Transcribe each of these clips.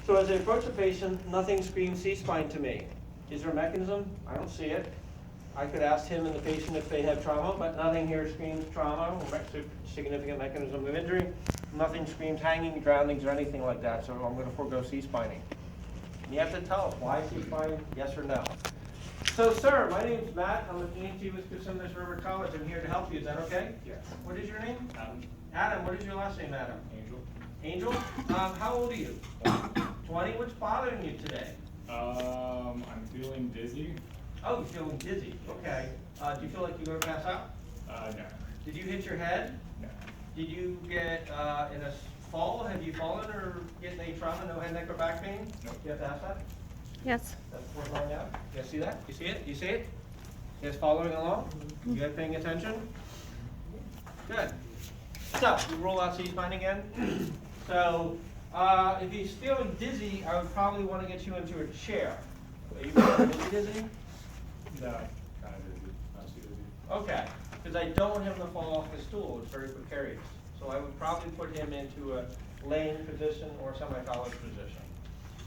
So as I approach the patient, nothing screams C-spine to me. Is there a mechanism? I don't see it. I could ask him and the patient if they have trauma, but nothing here screams trauma or significant mechanism of injury. Nothing screams hanging, drownings, or anything like that, so I'm going to forego C-spining. You have to tell us why C-spine, yes or no. So, sir, my name's Matt. I'm with ENT with Kissimmee River College. I'm here to help you. Is that okay? Yes. What is your name? Adam. Adam. What is your last name, Adam? Angel. Angel? How old are you? 20. What's bothering you today? I'm feeling dizzy. Oh, you're feeling dizzy. Okay. Do you feel like you're going to pass out? No. Did you hit your head? No. Did you get in a fall? Have you fallen or getting any trauma? No head, neck, or back pain? Nope. Do you have to ask that? Yes. That's before going out. You guys see that? You see it? You see it? You guys following along? You guys paying attention? Good. So, we roll out C-spine again. So, if he's feeling dizzy, I would probably want to get you into a chair. Are you feeling really dizzy? No. Kind of dizzy. Not too dizzy. Okay, because I don't want him to fall off the stool. It's very precarious. So I would probably put him into a laying position or semi-college position.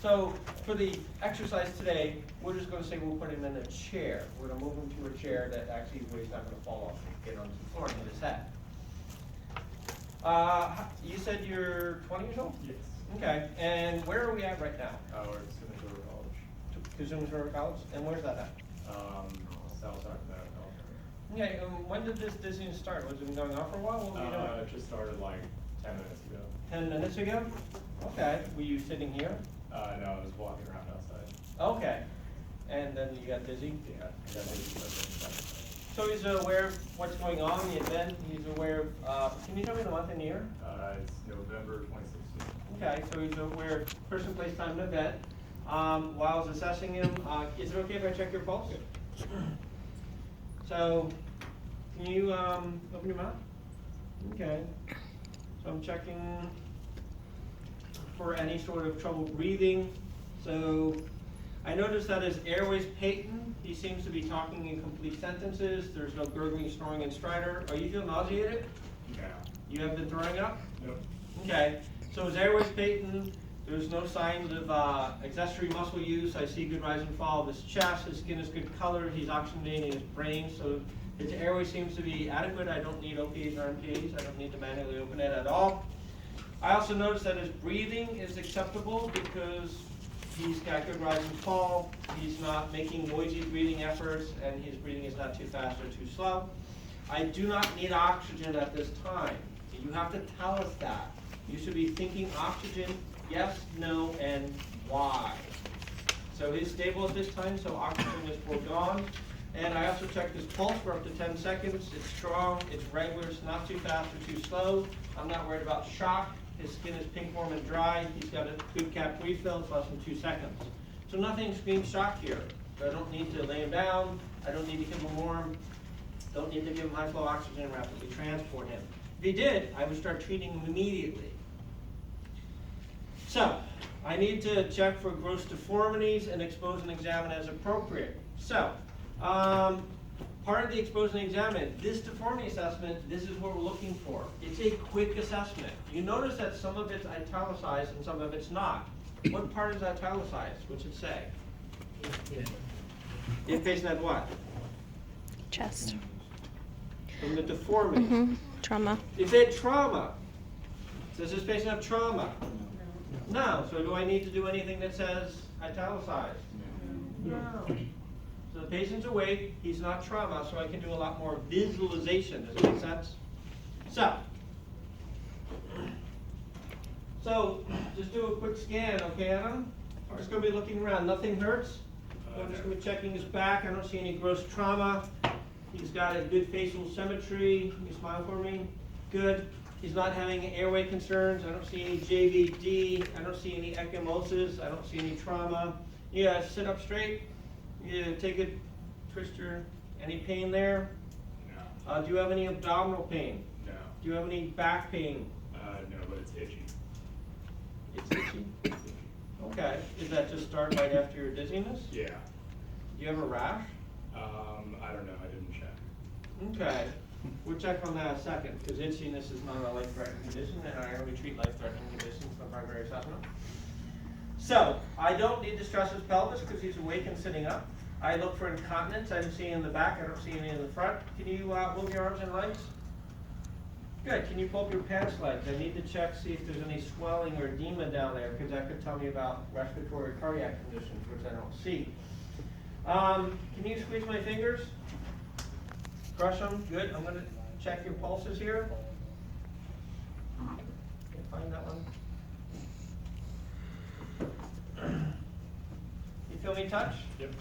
So for the exercise today, we're just going to say we'll put him in a chair. We're going to move him to a chair that actually where he's not going to fall off and get onto the floor and hit his head. You said you're 20 years old? Yes. Okay, and where are we at right now? We're at Kissimmee River College. Kissimmee River College? And where's that at? South Sacramento, California. Okay, when did this dizziness start? Was it been going on for a while? What were you doing? It just started like 10 minutes ago. 10 minutes ago? Okay. Were you sitting here? No, I was walking around outside. Okay. And then you got dizzy? Yeah. I got dizzy for a second. So he's aware of what's going on, the event. He's aware of, can you tell me the month and year? It's November 2016. Okay, so he's aware of person, place, time, and event. While I was assessing him, is it okay if I check your pulse? So, can you open your mouth? Okay. So I'm checking for any sort of trouble breathing. So I noticed that his airway's patent. He seems to be talking in complete sentences. There's no gurgling, snoring, and stridor. Are you feeling nauseated? No. You have been throwing up? Nope. Okay. So his airway's patent. There's no signs of accessory muscle use. I see good rise and fall of his chest. His skin is good color. He's oxygenating his brain. So his airway seems to be adequate. I don't need OPAs or MPAs. I don't need to manually open it at all. I also noticed that his breathing is acceptable because he's got good rise and fall. He's not making noisy breathing efforts, and his breathing is not too fast or too slow. I do not need oxygen at this time. You have to tell us that. You should be thinking oxygen, yes, no, and why. So he's stable at this time, so oxygen is foregone. And I also checked his pulse for up to 10 seconds. It's strong, it's regular, it's not too fast or too slow. I'm not worried about shock. His skin is pink, warm, and dry. He's got a good cap refill. It's less than 2 seconds. So nothing screams shock here. So I don't need to lay him down. I don't need to keep him warm. Don't need to give him high flow oxygen and rapidly transport him. If he did, I would start treating him immediately. So I need to check for gross deformities and expose and examine as appropriate. So part of the expose and examine, this deformity assessment, this is what we're looking for. It's a quick assessment. You notice that some of it's italicized and some of it's not. What part is italicized? What's it say? If patient had what? Chest. From the deformity. Trauma. If they had trauma, does this patient have trauma? No. So do I need to do anything that says italicized? No. So the patient's awake, he's not trauma, so I can do a lot more visualization. Does that make sense? So just do a quick scan, okay, Adam? I'm just going to be looking around. Nothing hurts. I'm just going to be checking his back. I don't see any gross trauma. He's got a good facial symmetry. Can you smile for me? Good. He's not having airway concerns. I don't see any JVD. I don't see any ecchymosis. I don't see any trauma. Yeah, sit up straight. Yeah, take a twister. Any pain there? No. Do you have any abdominal pain? No. Do you have any back pain? No, but it's itchy. It's itchy. Okay. Is that just start right after your dizziness? Yeah. Do you have a rash? I don't know. I didn't check. Okay. We'll check on that in a second, because itchiness is not a life-threatening condition, and I only treat life-threatening conditions from primary assessment. So, I don't need to stress his pelvis because he's awake and sitting up. I look for incontinence. I don't see any in the back. I don't see any in the front. Can you move your arms and legs? Good. Can you pull up your pants legs? I need to check, see if there's any swelling or edema down there, because that could tell me about respiratory or cardiac conditions, which I don't see. Can you squeeze my fingers? Crush them. Good. I'm going to check your pulses here. Can't find that one. You feel me touch? Yep.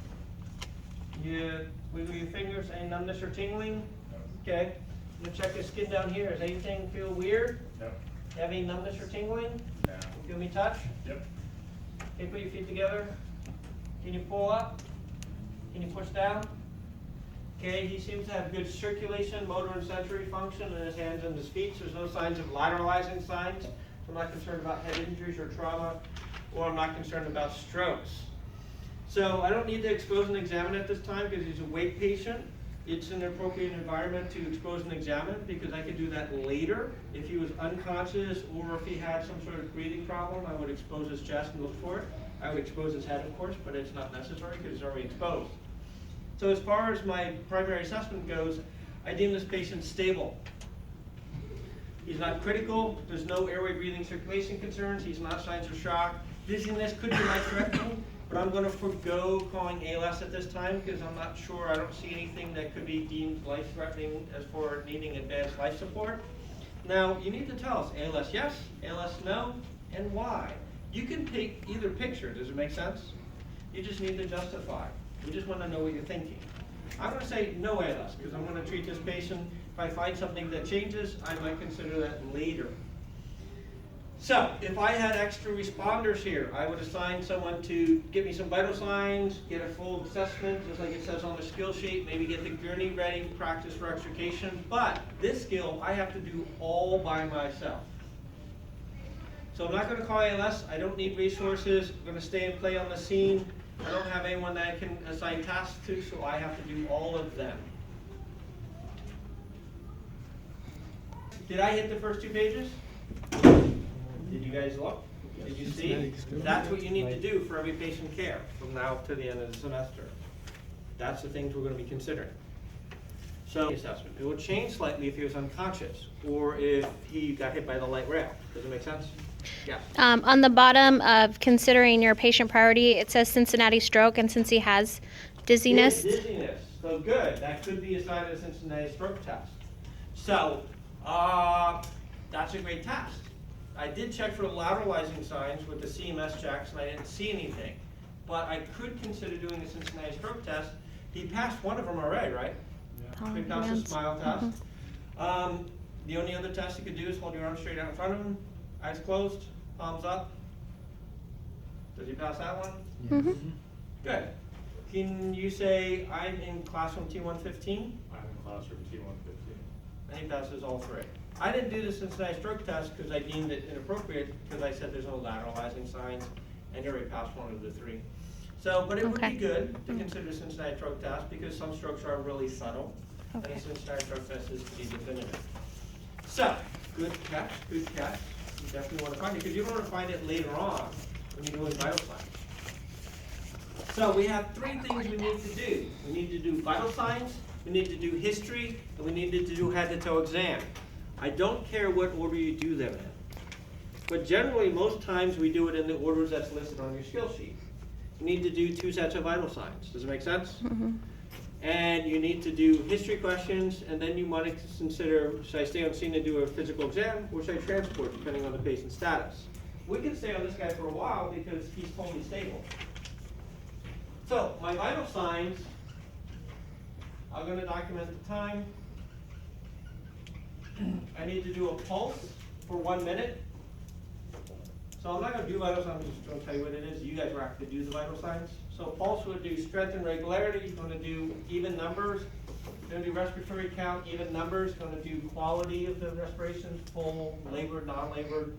You wiggle your fingers. Any numbness or tingling? No. Okay. I'm gonna check the skin down here. Does anything feel weird? No. Heavy numbness or tingling? No. You feel me touch? Yep. Okay, put your feet together. Can you pull up? Can you push down? Okay, he seems to have good circulation, motor and sensory function in his hands and his feet. So there's no signs of lateralizing signs. I'm not concerned about head injuries or trauma, or I'm not concerned about strokes. So I don't need to expose and examine at this time because he's a awake patient. It's an appropriate environment to expose and examine because I could do that later. If he was unconscious or if he had some sort of breathing problem, I would expose his chest and look for it. I would expose his head, of course, but it's not necessary because it's already exposed. So as far as my primary assessment goes, I deem this patient stable. He's not critical. There's no airway, breathing, circulation concerns. He's not signs of shock. Dizziness could be life-threatening, but I'm going to forego calling ALS at this time because I'm not sure. I don't see anything that could be deemed life-threatening as for needing advanced life support. Now, you need to tell us ALS yes, ALS no, and why. You can take either picture. Does it make sense? You just need to justify. We just want to know what you're thinking. I'm going to say no ALS because I'm going to treat this patient. If I find something that changes, I might consider that later. So, if I had extra responders here, I would assign someone to give me some vital signs, get a full assessment, just like it says on the skill sheet, maybe get the gurney ready, practice for extrication. But this skill, I have to do all by myself. So I'm not going to call ALS. I don't need resources. I'm going to stay and play on the scene. I don't have anyone that I can assign tasks to, so I have to do all of them. Did I hit the first 2 pages? Did you guys look? Did you see? That's what you need to do for every patient care from now to the end of the semester. That's the things we're going to be considering. So, assessment. It will change slightly if he was unconscious or if he got hit by the light rail. Does it make sense? Yeah. On the bottom of considering your patient priority, it says Cincinnati stroke, and since he has dizziness. Dizziness. So good. That could be a sign of the Cincinnati stroke test. So, that's a great test. I did check for lateralizing signs with the CMS checks, and I didn't see anything. But I could consider doing the Cincinnati stroke test. He passed one of them already, right? Yeah. He passed the smile test. The only other test you could do is hold your arm straight out in front of him, eyes closed, palms up. Does he pass that one? Mm-hmm. Good. Can you say, I'm in classroom T115? I'm in classroom T115. And he passes all 3. I didn't do the Cincinnati stroke test because I deemed it inappropriate because I said there's no lateralizing signs and he already passed one of the 3. So, but it would Okay. be good to consider Cincinnati stroke test because some strokes are really subtle. Okay. And a Cincinnati stroke test is pretty definitive. So, good catch, good catch. You definitely want to find it because you don't want to find it later on when you're doing vital signs. So we have 3 things we need to do. We need to do vital signs, we need to do history, and we need to do head-to-toe exam. I don't care what order you do them in. But generally, most times we do it in the orders that's listed on your skill sheet. You need to do 2 sets of vital signs. Does it make sense? Mm-hmm. And you need to do history questions, and then you want to consider, should I stay on scene and do a physical exam, or should I transport, depending on the patient's status? We can stay on this guy for a while because he's totally stable. So, my vital signs, I'm going to document the time. I need to do a pulse for 1 minute. So I'm not going to do vital signs, I'm just going to tell you what it is. You guys will have to do the vital signs. So pulse would do strength and regularity. You're going to do even numbers. You're going to do respiratory count, even numbers. You're going to do quality of the respirations, full, labored, non-labored.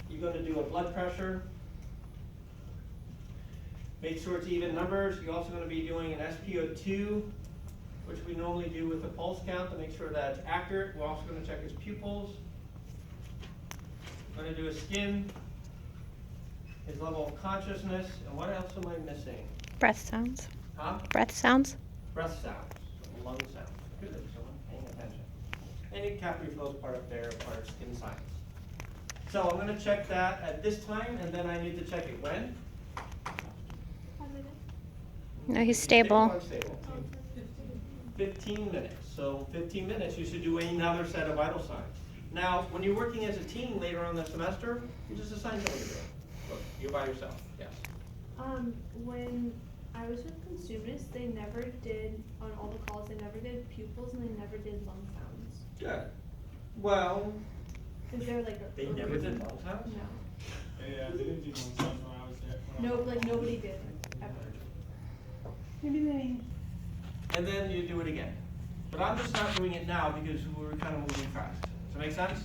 You're going to do a blood pressure. Make sure it's even numbers. You're also going to be doing an SpO2, which we normally do with the pulse count to make sure that's accurate. We're also going to check his pupils. We're going to do a skin, his level of consciousness, and what else am I missing? Breath sounds. Huh? Breath sounds. Breath sounds, lung sounds. Good, someone paying attention. Any capillary flow is part of their part of skin science. So I'm gonna check that at this time, and then I need to check it when? No, he's stable. Unstable. 15 minutes. So 15 minutes, you should do another set of vital signs. Now, when you're working as a team later on the semester, you just assign someone to do it. Look, you're by yourself, yes. When I was with consumers, they never did, on all the calls, they never did pupils and they never did lung sounds. Good. Well, Is there like a? they never did lung sounds? No. Yeah, they didn't do one sounds when I was there. No, like nobody did, ever. And then you do it again. But I'm just not doing it now because we're kind of moving fast. Does that make sense?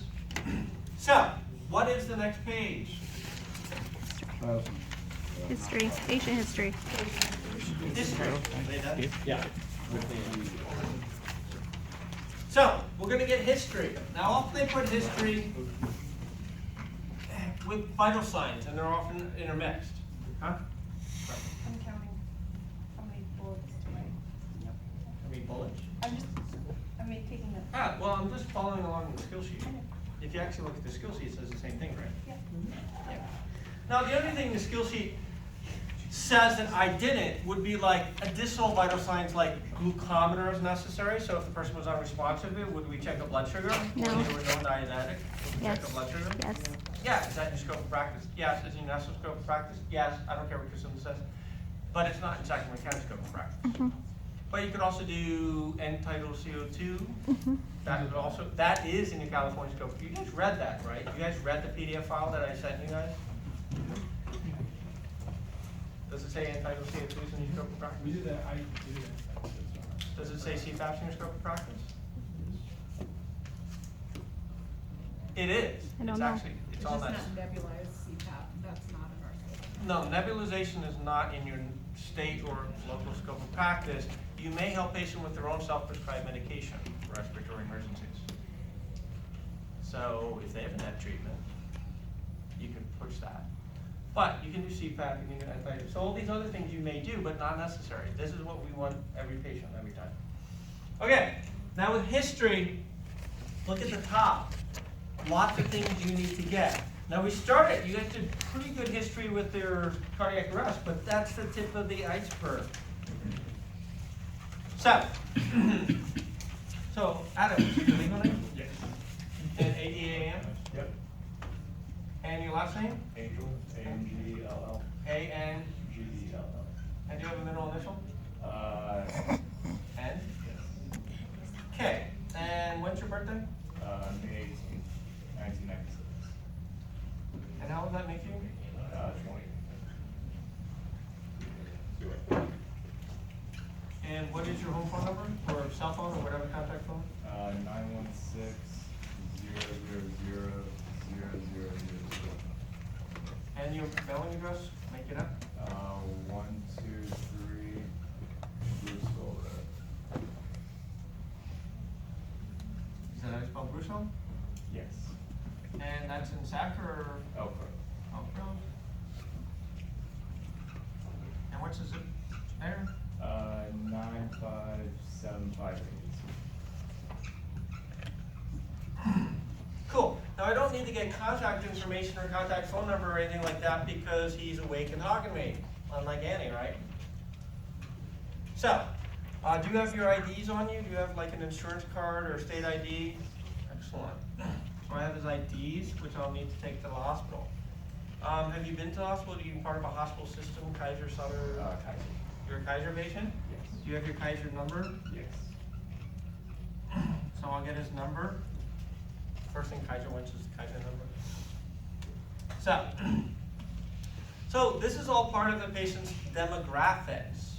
So, what is the next page? History. Patient history. History. Are they done? Yeah. So, we're gonna get history. Now, often they put history with vital signs, and they're often intermixed. Huh? I'm counting how many bullets do I? How many bullets? I'm taking the. Well, I'm just following along the skill sheet. If you actually look at the skill sheet, it says the same thing, right? Yeah. Yeah. Now, the only thing the skill sheet says that I didn't would be like additional vital signs like glucometer is necessary. So if the person was unresponsive, would we check a blood sugar? No. When they were no diabetic, would we check Yes. a blood sugar? Yes. Yeah, is that in your scope of practice? Yes. Is it in your national scope of practice? Yes. I don't care what Kristen says. But it's not in second mechanics scope of practice. Mhm. But you could also do end-tidal CO2. Mhm. That is in your California scope. You guys read that, right? You guys read the PDF file that I sent you guys? Does it say end-tidal CO2 is in your scope of practice? We did that, I did that. Does it say CFAP's in your scope of practice? It is. I don't It's know. actually, it's on that. nebulized CPAP, that's not in our scope. No, nebulization is not in your state or local scope of practice. You may help patients with their own self-prescribed medication for respiratory emergencies. So if they haven't had treatment, you can push that. But you can do CPAP, you can do anti, so all these other things you may do, but not necessary. This is what we want every patient, every time. Okay, now with history, look at the top. Lots of things you need to get. Now we started, you guys did pretty good history with their cardiac arrest, but that's the tip of the iceberg. So, Adam, is your legal name? Yes. And ADAM? Yep. And your last name? Angel, A-N-G-E-L-L. A-N, G-E-L-L. and do you have a middle initial? N? Yes. Okay, and when's your birthday? May 18th, 1996. And how old does that make you? 20. And what is your home phone number, or cell phone, or whatever contact phone? 916-000-0000. And your mailing address, make it up? 123 Bruceville Road. Is that how you spell Bruce? Yes. And that's in Sac or Elk Elk Grove? And what's the zip there? 95758. Cool. Now I don't need to get contact information or contact phone number or anything like that because he's awake and talking to me, unlike Annie, right? So, do you have your IDs on you? Do you have like an insurance card or a state ID? Excellent. So I have his IDs, which I'll need to take to the hospital. Have you been to the hospital? Are you part of a hospital system, Kaiser, Sutter? Kaiser. You're a Kaiser patient? Yes. Do you have your Kaiser number? Yes. So I'll get his number. First thing Kaiser wants is the Kaiser number. So this is all part of the patient's demographics.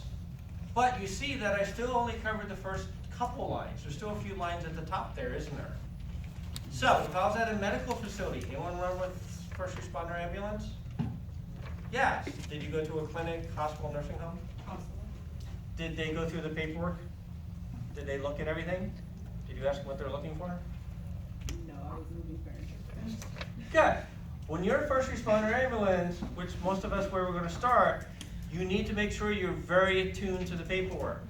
But you see that I still only covered the first couple lines. There's still a few lines at the top there, isn't there? So if I was at a medical facility, anyone run with first responder ambulance? Yes. Did you go to a clinic, hospital, nursing home? Did they go through the paperwork? Did they look at everything? Did you ask them what they're looking for? No, I was moving furniture. Good. When you're a first responder ambulance, which most of us where we're gonna start, you need to make sure you're very attuned to the paperwork.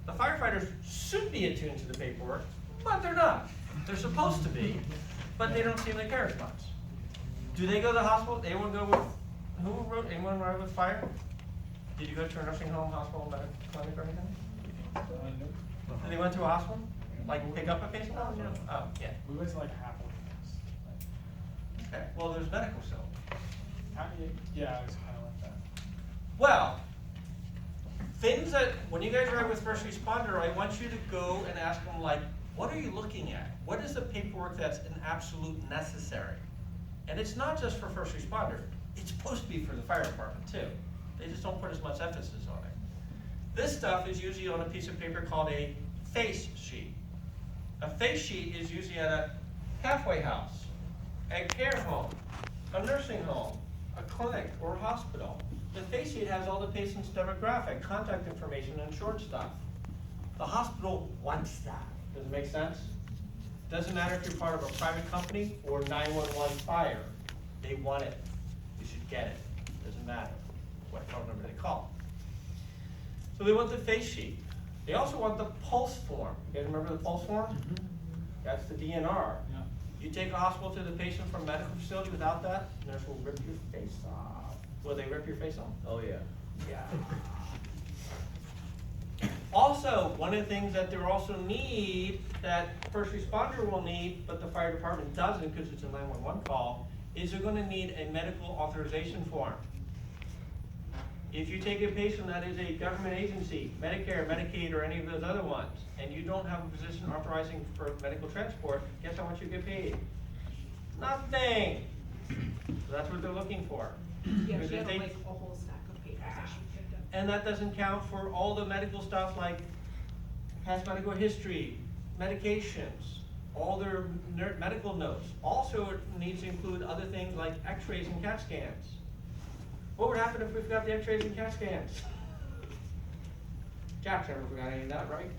The firefighters should be attuned to the paperwork, but they're not. They're supposed to be, but they don't seem to care as much. Do they go to the hospital? Anyone go with, anyone ride with fire? Did you go to a nursing home, hospital, medical clinic or anything? Did they went to a hospital? Like pick up a patient? Oh, yeah. We went to like half of things. Okay, well, there's medical still. Yeah, it was kind of like that. Well, things that, when you guys ride with first responder, I want you to go and ask them like, what are you looking at? What is the paperwork that's an absolute necessary? And it's not just for first responder, it's supposed to be for the fire department too. They just don't put as much emphasis on it. This stuff is usually on a piece of paper called a face sheet. A face sheet is usually at a halfway house, a care home, a nursing home, a clinic, or a hospital. The face sheet has all the patient's demographic, contact information, and short stuff. The hospital wants that. Does it make sense? Doesn't matter if you're part of a private company or 911 fire. They want it. You should get it. Doesn't matter what phone number they call. So they want the face sheet. They also want the pulse form. You guys remember the pulse form? That's the DNR. Yeah. You take a hospital to the patient from a medical facility without that, nurse will rip your face off. Will they rip your face off? Oh, yeah. Yeah. Also, one of the things that they also need, that first responder will need, but the fire department doesn't because it's a 911 call, is they're gonna need a medical authorization form. If you take a patient that is a government agency, Medicare, Medicaid, or any of those other ones, and you don't have a physician authorizing for medical transport, guess how much you get paid? Nothing. So that's what they're looking for. Yeah, Because she if had they- like a whole stack of papers that she picked up. And that doesn't count for all the medical stuff like past medical history, medications, all their medical notes. Also, it needs to include other things like x-rays and CAT scans. What would happen if we forgot the x-rays and CAT scans? Jack's never forgot any of that, right?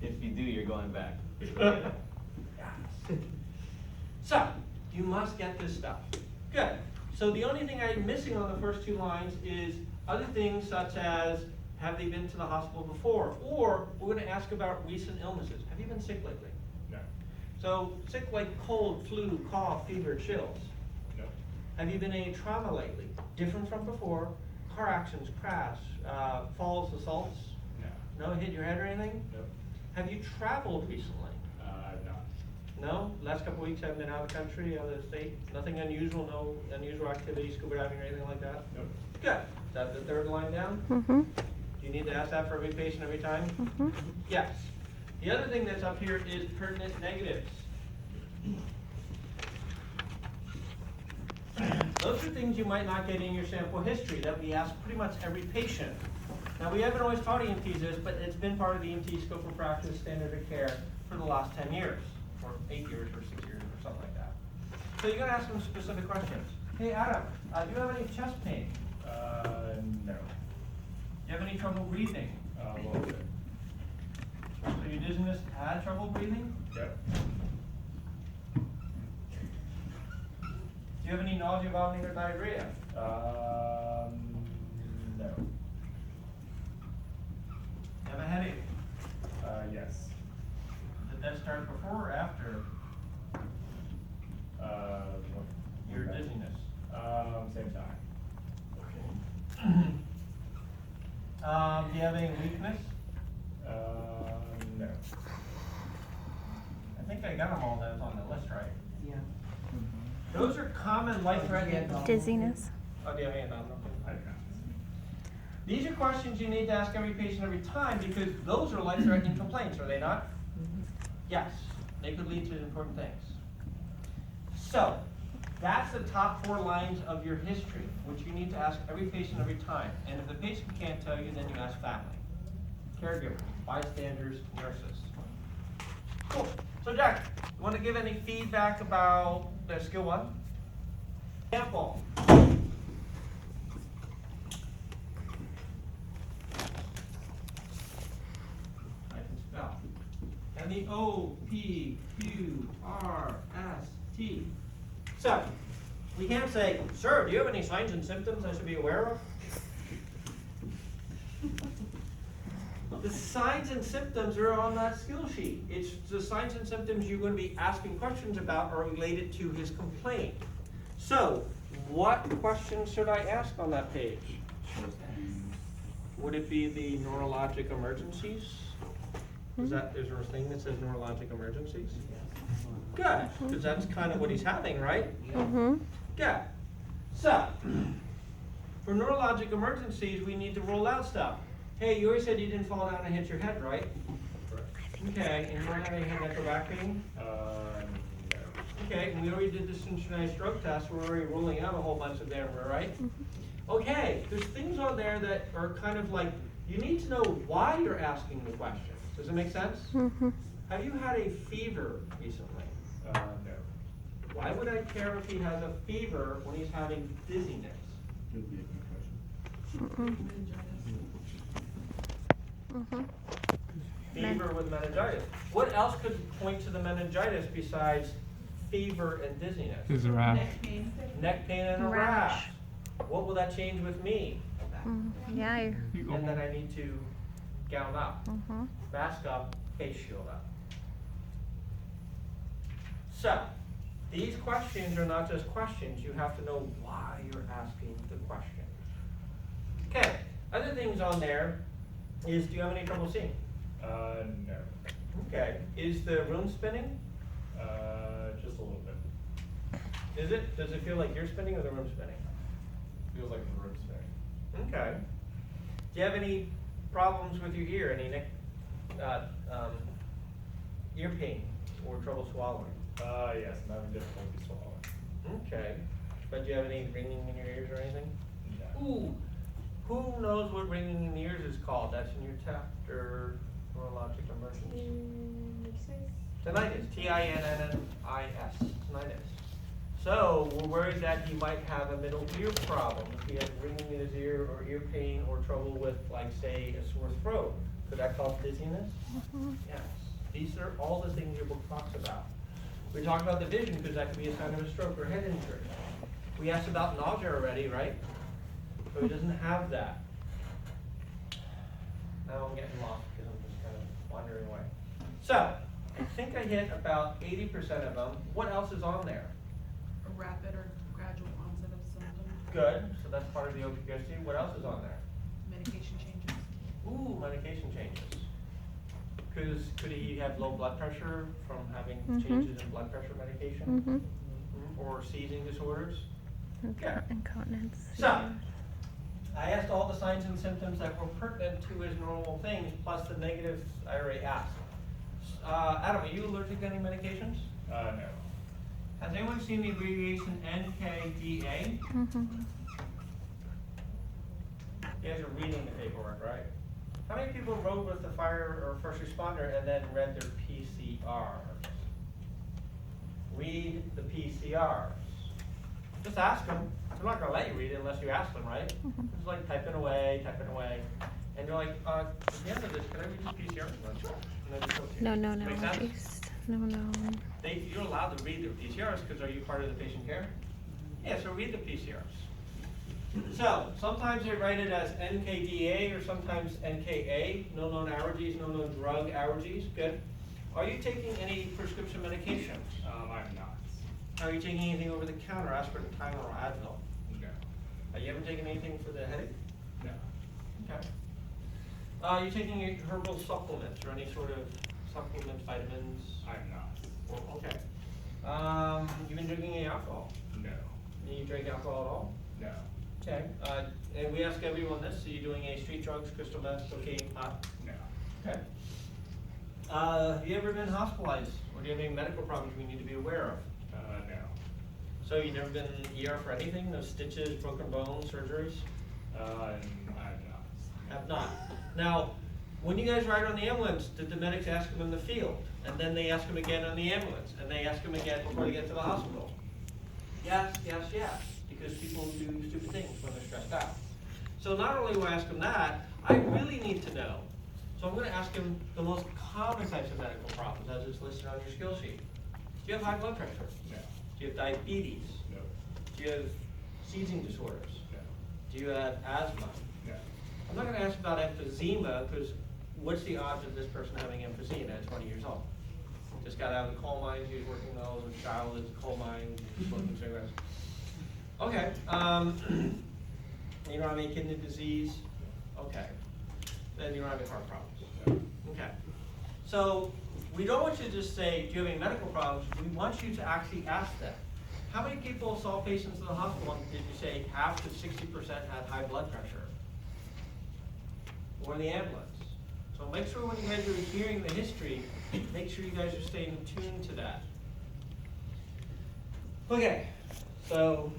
If you do, you're going back. So, you must get this stuff. Good. So the only thing I'm missing on the first two lines is other things such as, have they been to the hospital before? Or, we're gonna ask about recent illnesses. Have you been sick lately? No. So, sick like cold, flu, cough, fever, chills. No. Have you been in any trauma lately? Different from before? Car accidents, crash, falls, assaults? No. No, hit your head or anything? Nope. Have you traveled recently? I've not. No? Last couple weeks haven't been out of the country, out of the state? Nothing unusual, no unusual activity, scuba diving or anything like that? Nope. Good. Is that the third line down? Mm-hmm. Do you need to ask that for every patient every time? Mm-hmm. Yes. The other thing that's up here is pertinent negatives. Those are things you might not get in your sample history that we ask pretty much every patient. Now, we haven't always taught EMTs this, but it's been part of the EMT scope of practice, standard of care for the last 10 years, or 8 years, or 6 years, or something like that. So you're gonna ask them specific questions. Hey, Adam, do you have any chest pain? No. Do you have any trouble breathing? A little bit. So your dizziness had trouble breathing? Yep. Do you have any nausea, vomiting, or diarrhea? No. Have a headache? Yes. Did that start before or after your dizziness? Same time. Do you have any weakness? No. I think I got them all those on the list, right? Yeah. Those are common life-threatening. Dizziness. Oh, do you have any? No, no. I don't. These are questions you need to ask every patient every time because those are life-threatening complaints, are they not? Yes, they could lead to important things. So, that's the top 4 lines of your history, which you need to ask every patient every time. And if the patient can't tell you, then you ask family, caregivers, bystanders, nurses. Cool. So Jack, you want to give any feedback about the skill 1? Example. I can spell. And the O-P-Q-R-S-T. So, we can't say, sir, do you have any signs and symptoms I should be aware of? The signs and symptoms are on that skill sheet. It's the signs and symptoms you're going to be asking questions about are related to his complaint. So, what questions should I ask on that page? Would it be the neurologic emergencies? Is there a thing that says neurologic emergencies? Good, because that's kind of what he's having, right? Mm-hmm. Good. So, for neurologic emergencies, we need to roll out stuff. Hey, you always said you didn't fall down and hit your head, right? Okay, and you don't have any head, neck, or back pain? No. Okay, and we already did the Cincinnati stroke test, we're already rolling out a whole bunch of them, right? Okay, there's things on there that are kind of like, you need to know why you're asking the question. Does it make sense? Mm-hmm. Have you had a fever recently? No. Why would I care if he has a fever when he's having dizziness? Mm-hmm. Mm-hmm. Fever with meningitis. What else could point to the meningitis besides fever and dizziness? There's a rash. Neck pain. Neck pain and a Rash. rash. What will that change with me? Yeah. And then I need to gown up, Mm-hmm. mask up, face shield up. So, these questions are not just questions, you have to know why you're asking the question. Okay, other things on there is, do you have any trouble seeing? No. Okay, is the room spinning? Just a little bit. Is it? Does it feel like you're spinning or the room's spinning? Feels like the room's spinning. Okay. Do you have any problems with your ear? Any ear pain or trouble swallowing? Yes, I'm having difficulty swallowing. Okay. But do you have any ringing in your ears or anything? No. Ooh. Who knows what ringing in the ears is called? That's in your chapter, neurologic emergency. Tinnitus. T-I-N-N-I-S. Tinnitus. So we're worried that he might have a middle ear problem. If he has ringing in his ear or ear pain or trouble with, like, say, a sore throat. Could that cause dizziness? Yes. These are all the things your book talks about. We talked about the vision because that could be a sign of a stroke or head injury. We asked about nausea already, right? So he doesn't have that. Now I'm getting lost because I'm just kind of wandering away. So, I think I hit about 80% of them. What else is on there? A rapid or gradual onset of symptoms. Good, so that's part of the OPSD. What else is on there? Medication changes. Ooh, medication changes. Could he have low blood pressure from having Mhm. changes in blood pressure medication? Mm-hmm. Or seizing disorders? Incontinence. So, I asked all the signs and symptoms that were pertinent to his normal things, plus the negatives I already asked. Adam, are you allergic to any medications? No. Has anyone seen the abbreviation NKDA? Mm-hmm. You guys are reading the paperwork, right? How many people rode with the fire or first responder and then read their PCRs? Read the PCRs. Just ask them. I'm not gonna let you read it unless you ask them, right? It's like typing away. And you're like, at the end of this, can I read the PCR? And then just go through. No, Make sense? allergies. No. You're allowed to read the PCRs because are you part of the patient care? Yeah, so read the PCRs. So, sometimes they write it as NKDA or sometimes NKA, no known allergies, no known drug allergies, good. Are you taking any prescription medications? I'm not. Are you taking anything over the counter, aspirin, Tylenol, or Advil? No. You ever taken anything for the headache? No. Okay. Are you taking any herbal supplements or any sort of supplements, vitamins? I'm not. Well, okay. You been drinking any alcohol? No. Do you drink alcohol at all? No. Okay. And we ask everyone this, are you doing any street drugs, crystal meth, cocaine, pot? No. Okay. Have you ever been hospitalized or do you have any medical problems we need to be aware of? No. So you've never been ER for anything? No stitches, broken bones, surgeries? I'm not. Have not. Now, when you guys ride on the ambulance, did the medics ask them in the field? And then they ask them again on the ambulance? And they ask them again before they get to the hospital? Yes. Because people do stupid things when they're stressed out. So not only will I ask them that, I really need to know. So I'm going to ask them the most common types of medical problems as it's listed on your skill sheet. Do you have high blood pressure? No. Do you have diabetes? No. Do you have seizing disorders? No. Do you have asthma? No. I'm not gonna ask about emphysema, because what's the odds of this person having emphysema at 20 years old? Just got out of the coal mines, he was working those, a child is a coal mine, smoking cigarettes. Okay, you don't have any kidney disease? Okay. Then you don't have any heart problems? No. Okay. So, we don't want you to just say, do you have any medical problems? We want you to actually ask them. How many people saw patients in the hospital and did you say half to 60% had high blood pressure? Or in the ambulance? So make sure when you guys are hearing the history, make sure you guys are staying tuned to that. Okay, so.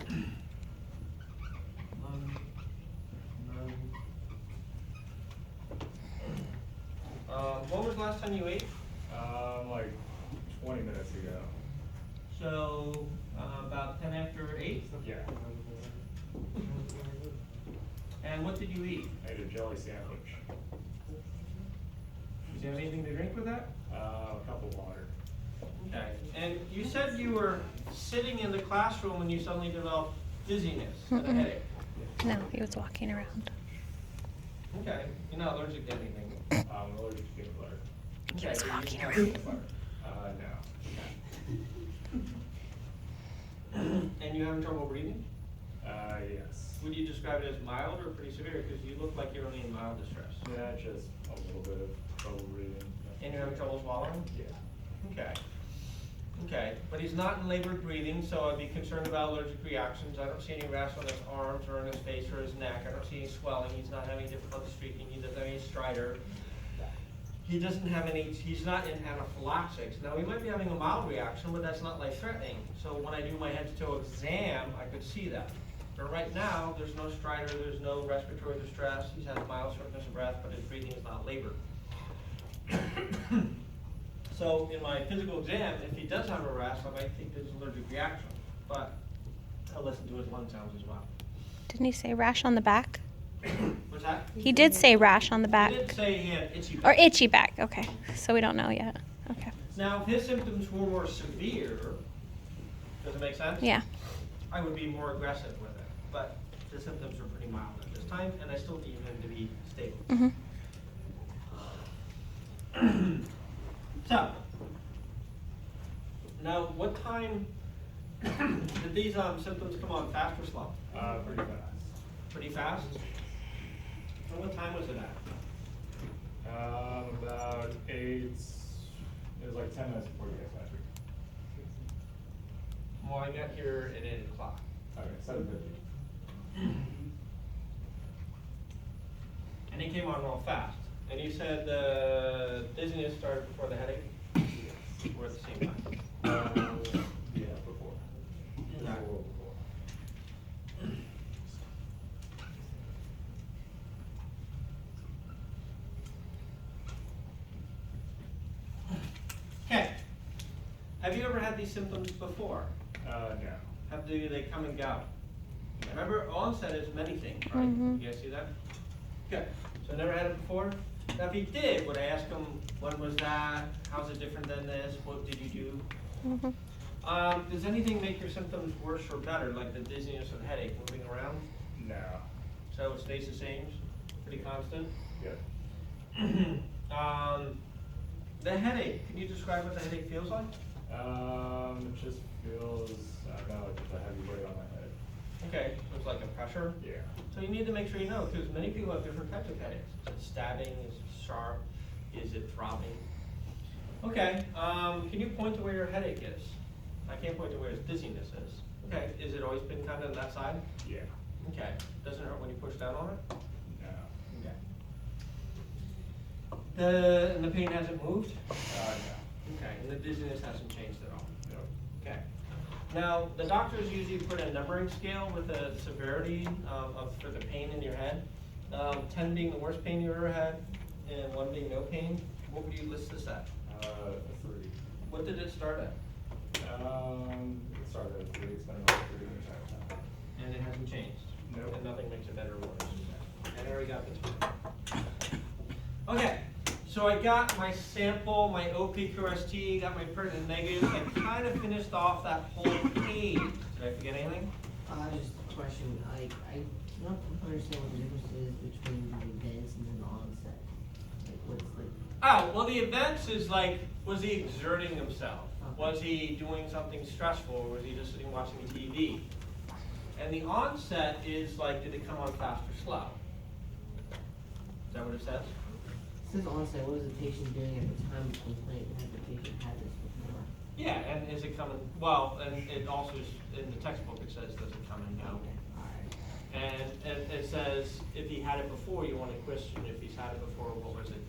When was the last time you ate? Like 20 minutes ago. So, about 10 after 8? Yeah. And what did you eat? I ate a jelly sandwich. Did you have anything to drink with that? A cup of water. Okay. And you said you were sitting in the classroom when you suddenly developed dizziness and a Mm-mm. headache. No, he was walking around. Okay. You're not allergic to anything. I'm allergic to peanut butter. He was Okay, you walking can have around. peanut butter. No. And you having trouble breathing? Yes. Would you describe it as mild or pretty severe? Because you look like you're only in mild distress. Yeah, just a little bit of trouble breathing. And you're having trouble swallowing? Yeah. Okay. Okay, but he's not in labored breathing, so I'd be concerned about allergic reactions. I don't see any rash on his arms or on his face or his neck. I don't see any swelling. He's not having difficulty streaking. He doesn't have any stridor. He doesn't have any, he's not in anaphylaxis. Now, he might be having a mild reaction, but that's not life-threatening. So when I do my head-to-toe exam, I could see that. But right now, there's no stridor, there's no respiratory distress. He's had a mild shortness of breath, but his breathing is not labored. So in my physical exam, if he does have a rash, I might think there's an allergic reaction. But I'll listen to his lung sounds as well. Didn't he say rash on the back? What's that? He did say rash on the back. He did say he had itchy Or back. itchy back. Okay. So we don't know yet. Okay. Now, if his symptoms were more severe, does it make sense? Yeah. I would be more aggressive with it. But the symptoms are pretty mild at this time, and I still need him to be stable. Mhm. So, now what time did these symptoms come on, fast or slow? Pretty fast. Pretty fast? And what time was it at? About 8, it was like 10 minutes before you guys got here. Well, I got here at 8 o'clock. Okay, 7:50. And he came on real fast. And you said the dizziness started before the headache? Or at the same time? Yeah, before. Okay. A little before. Okay. Have you ever had these symptoms before? No. Do they come and go? Remember, onset is many things, right? Mhm. You guys see that? Good. So never had it before? Now, if he did, would I ask him, when was that? How's it different than this? What did you do? Mhm. Does anything make your symptoms worse or better, like the dizziness or the headache moving around? No. So it stays the same, pretty constant? Yep. The headache, can you describe what the headache feels like? It just feels kind of like a heavy weight on my head. Okay, so it's like a pressure? Yeah. So you need to make sure you know, because many people have different types of headaches. Is it stabbing, is it sharp, is it throbbing? Okay, can you point to where your headache is? I can't point to where his dizziness is. Okay, is it always been kind of on that side? Yeah. Okay, doesn't hurt when you push down on it? No. Okay. And the pain hasn't moved? No. Okay, and the dizziness hasn't changed at all? Nope. Okay. Now, the doctors usually put a numbering scale with the severity for the pain in your head. 10 being the worst pain you ever had, and 1 being no pain. What would you list this at? A 3. What did it start at? It started at 3, it's been about 3 the entire time. And it hasn't changed? Nope. And nothing makes it better or worse? I already got this one. Okay, so I got my sample, my OPQRST, got my pertinent negatives. I kind of finished off that whole T, did I forget anything? Just a question, I cannot understand what the difference is between the events and then the onset. Like, what's like, Oh, well, the events is like, was he exerting himself? Was he doing something stressful, or was he just sitting watching TV? And the onset is like, did it come on fast or slow? Is that what it says? it says onset, what was the patient doing at the time of complaint? Had the patient had this before? Yeah, and is it coming, well, and it also is, in the textbook it says, does it come and go? Alright. And it says, if he had it before, you want to question if he's had it before, what was it?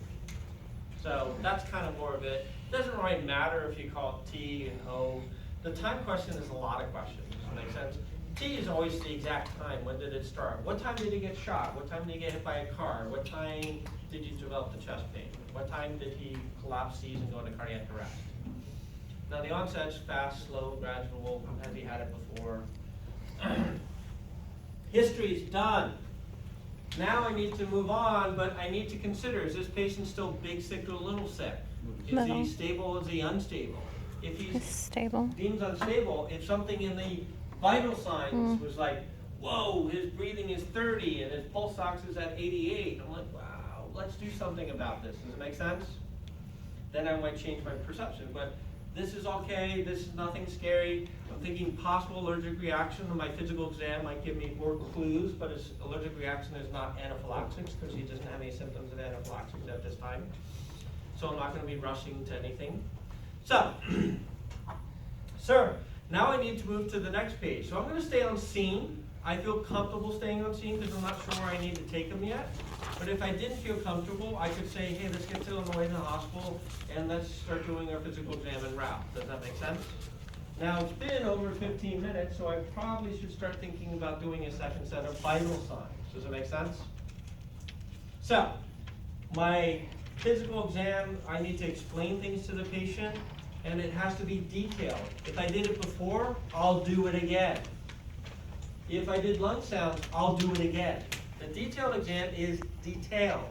So that's kind of more of it. Doesn't really matter if you call it T and O. The time question is a lot of questions, does that make sense? T is always the exact time, when did it start? What time did he get shot? What time did he get hit by a car? What time did you develop the chest pain? What time did he collapse, seize, and go into cardiac arrest? Now the onset's fast, slow, gradual, has he had it before? History's done. Now I need to move on, but I need to consider, is this patient still big sick or little sick? Is Little. he stable, is he unstable? If It's he's stable. deemed unstable, if something in the vital signs was like, whoa, his breathing is 30 and his pulse ox is at 88, I'm like, wow, let's do something about this. Does it make sense? Then I might change my perception, but this is okay, this is nothing scary. I'm thinking possible allergic reaction, and my physical exam might give me more clues, but his allergic reaction is not anaphylaxis because he doesn't have any symptoms of anaphylaxis at this time. So I'm not gonna be rushing to anything. So, sir, now I need to move to the next page. So I'm gonna stay on scene. I feel comfortable staying on scene because I'm not sure where I need to take him yet. But if I didn't feel comfortable, I could say, hey, let's get to on the way to the hospital and let's start doing our physical exam en route. Does that make sense? Now, it's been over 15 minutes, so I probably should start thinking about doing a second set of vital signs. Does it make sense? So, my physical exam, I need to explain things to the patient, and it has to be detailed. If I did it before, I'll do it again. If I did lung sounds, I'll do it again. The detailed exam is detailed.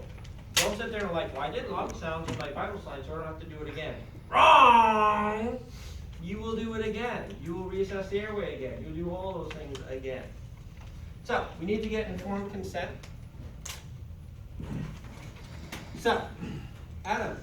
Don't sit there and like, well, I did lung sounds with my vital signs, so I don't have to do it again. Wrong! You will do it again. You will reassess the airway again. You'll do all those things again. So, we need to get informed consent. So, Adam,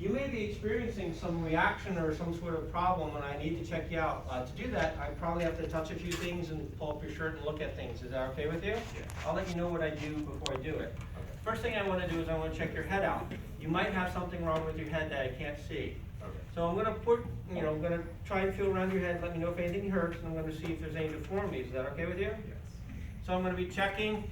you may be experiencing some reaction or some sort of problem and I need to check you out. To do that, I probably have to touch a few things and pull up your shirt and look at things. Is that okay with you? Yeah. I'll let you know what I do before I do it. Okay. First thing I want to do is I want to check your head out. You might have something wrong with your head that I can't see. Okay. So I'm gonna put, I'm gonna try and feel around your head, let me know if anything hurts, and I'm gonna see if there's any deformities. Is that okay with you? Yes. So I'm gonna be checking,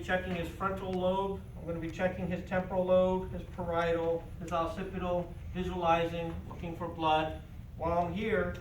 checking his frontal lobe, I'm gonna be checking his temporal lobe, his parietal, his occipital, visualizing, looking for blood. While I'm here,